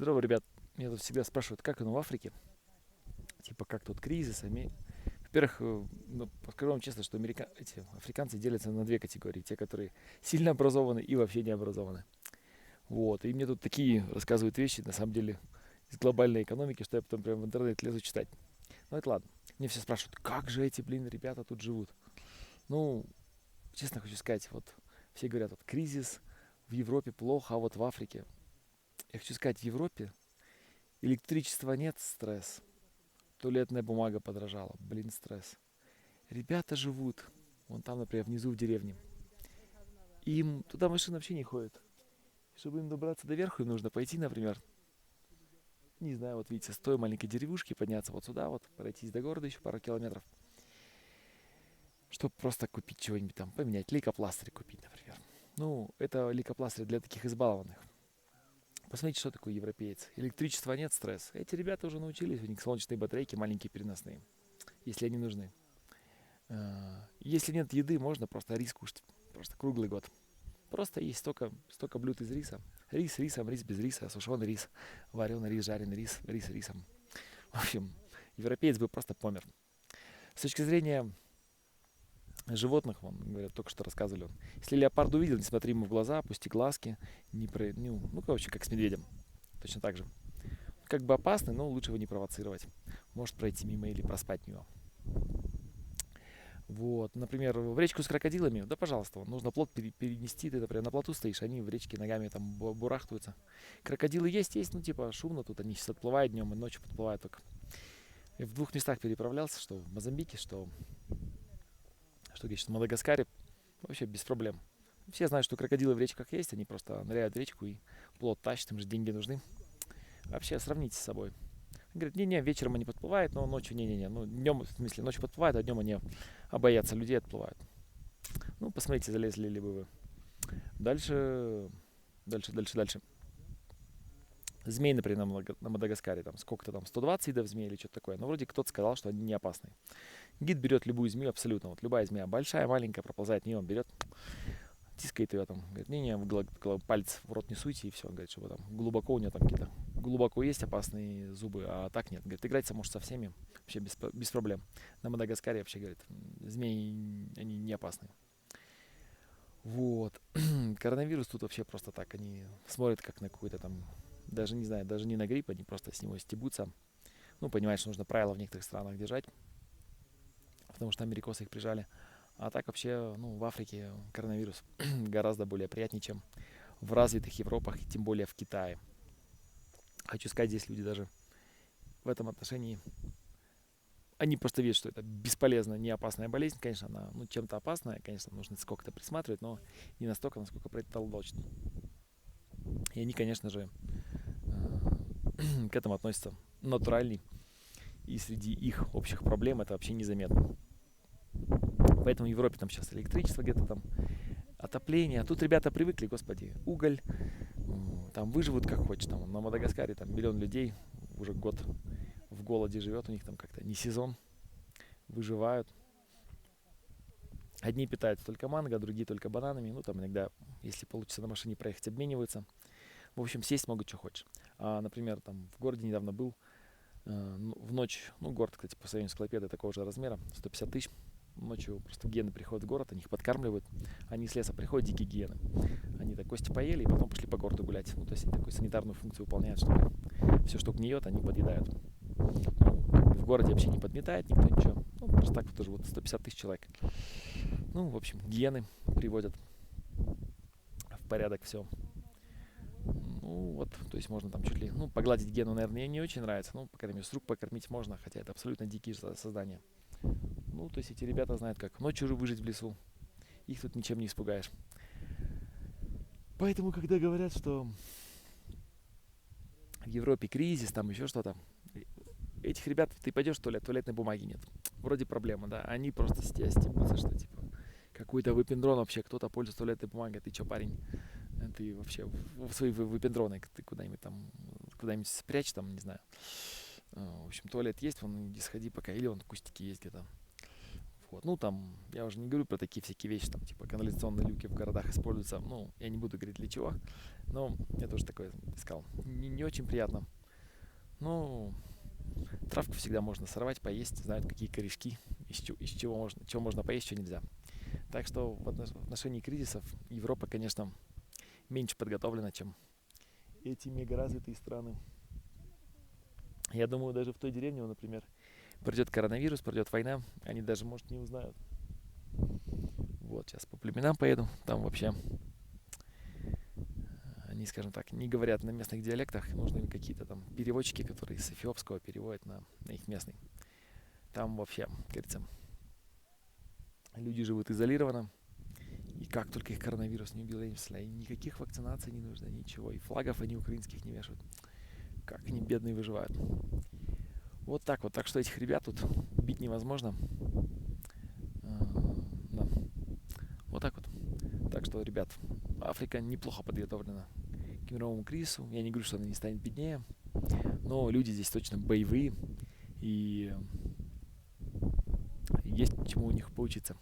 Здорово, ребят. Меня тут всегда спрашивают, как оно в Африке? Типа, как тут кризис? Во-первых, ну, скажу вам честно, что эти африканцы делятся на две категории. Те, которые сильно образованы и вообще не образованы. Вот. И мне тут такие рассказывают вещи, на самом деле, из глобальной экономики, что я потом прям в интернет лезу читать. Ну, это ладно. Мне все спрашивают, как же эти, ребята тут живут? Ну, честно хочу сказать, вот все говорят, вот кризис, в Европе плохо, а вот в Африке. Я хочу сказать, в Европе электричества нет, стресс. Туалетная бумага подорожала. Блин, стресс. Ребята живут, вон там, например, внизу в деревне. Им туда машина вообще не ходит. Чтобы им добраться до верху, им нужно пойти, например, не знаю, вот видите, с той маленькой деревушки подняться вот сюда, вот пройтись до города еще пару километров, чтобы просто купить чего-нибудь там, поменять, лейкопластырь купить, например. Ну, это лейкопластырь для таких избалованных. Посмотрите, что такое европеец. Электричества нет, стресс. Эти ребята уже научились, у них солнечные батарейки маленькие переносные, если они нужны. Если нет еды, можно просто рис кушать. Просто круглый год. Просто есть столько блюд из риса. Рис рисом, рис без риса, сушеный рис, вареный рис, жареный рис, рис рисом. В общем, европеец бы просто помер. С точки зрения животных, вон, говорят, только что рассказывали, если леопард увидел, не смотри ему в глаза, опусти глазки, короче, как с медведем. Точно так же. Как бы опасный, но лучше его не провоцировать. Может пройти мимо или проспать мимо. Вот, например, в речку с крокодилами, да, пожалуйста, нужно плот перенести, ты, например, на плоту стоишь, они в речке ногами там бурахтуются. Крокодилы есть, ну, типа, шумно тут, они сейчас отплывают днем и ночью подплывают только. Я в двух местах переправлялся, что в Мозамбике, что в Мадагаскаре, вообще без проблем. Все знают, что крокодилы в речках есть, они просто ныряют в речку и плот тащат, им же деньги нужны. Вообще, сравните с собой. Говорит, не-не, вечером они подплывают, но ночью не-не-не. Ну, днем, в смысле, ночью подплывают, а днем они боятся людей, отплывают. Ну, посмотрите, залезли ли бы вы. Дальше. Змей, например, на Мадагаскаре, там сколько-то там, 120 видов змей или что-то такое. Но вроде кто-то сказал, что они не опасны. Гид берет любую змею абсолютно. Вот любая змея, большая, маленькая, проползает мимо, берет, тискает ее там. Говорит, не-не, палец в рот не суйте и все. Говорит, чтобы там глубоко у нее там какие-то глубоко есть опасные зубы, а так нет. Говорит, играется может со всеми, вообще без проблем. На Мадагаскаре вообще, говорит, змеи, они не опасны. Вот. Коронавирус тут вообще просто так. Они смотрят как на какой-то там, даже не знаю, даже не на грипп, они просто с него стебутся. Ну, понимаешь, что нужно правила в некоторых странах держать, потому что америкосы их прижали. А так вообще, ну, в Африке коронавирус гораздо более приятнее, чем в развитых Европах, и тем более в Китае. Хочу сказать, здесь люди даже в этом отношении, они просто видят, что это бесполезная, не опасная болезнь. Конечно, она чем-то опасная, конечно, нужно сколько-то присматривать, но не настолько, насколько про это толдочит. И они, конечно же, к этому относятся натуральней. И среди их общих проблем это вообще незаметно. Поэтому в Европе там сейчас электричество где-то там, отопление. А тут ребята привыкли, господи, уголь. Там выживут как хочешь. Там, на Мадагаскаре там миллион людей уже год в голоде живет. У них там как-то не сезон. Выживают. Одни питаются только манго, другие только бананами. Ну, там иногда, если получится на машине проехать, обмениваются. В общем, сесть могут, что хочешь. Например, там в городе недавно был в ночь, ну, город, кстати, по сравнению с Клайпедой такого же размера, 150 тысяч. Ночью просто гиены приходят в город, они их подкармливают. Они с леса приходят, дикие гиены. Они так кости поели и потом пошли по городу гулять. Ну, то есть они такую санитарную функцию выполняют, что все, что гниет, они подъедают. Ну, в городе вообще не подметает никто ничего. Ну, просто так вот живут 150 тысяч человек. Ну, в общем, гиены приводят в порядок все. Ну, вот, то есть можно там чуть ли, ну, погладить гену, наверное, мне не очень нравится. Ну, по крайней мере, с рук покормить можно, хотя это абсолютно дикие создания. Ну, то есть эти ребята знают, как ночью выжить в лесу. Их тут ничем не испугаешь. Поэтому, когда говорят, что в Европе кризис, там еще что-то, этих ребят, ты пойдешь в туалет, туалетной бумаги нет. Вроде проблема, да. Они просто с тебя стебутся, что типа какой-то выпендрон вообще, кто-то пользуется туалетной бумагой. Ты че, парень? Ты вообще в свои выпендроны ты куда-нибудь спрячь там, не знаю. В общем, туалет есть, вон иди сходи пока, или вон кустики есть где-то. Вот. Ну, там, я уже не говорю про такие всякие вещи, там, типа, канализационные люки в городах используются. Ну, я не буду говорить для чего, но я тоже такое искал. Не очень приятно. Ну, травку всегда можно сорвать, поесть, знают, какие корешки, из чего можно поесть, что нельзя. Так что в отношении кризисов Европа, конечно, меньше подготовлена, чем эти мегаразвитые страны. Я думаю, даже в той деревне, например, придет коронавирус, придет война, они даже, может, не узнают. Вот, сейчас по племенам поеду, там вообще они, скажем так, не говорят на местных диалектах, нужны им какие-то там переводчики, которые с эфиопского переводят на их местный. Там вообще, как говорится, люди живут изолированно, и как только их коронавирус не убил, я не представляю, никаких вакцинаций не нужно, ничего, и флагов они украинских не вешают. Как они бедные выживают. Вот так вот. Так что этих ребят тут убить невозможно. Да. Вот так вот. Так что, ребят, Африка неплохо подготовлена к мировому кризису. Я не говорю, что она не станет беднее, но люди здесь точно боевые, и есть чему у них поучиться.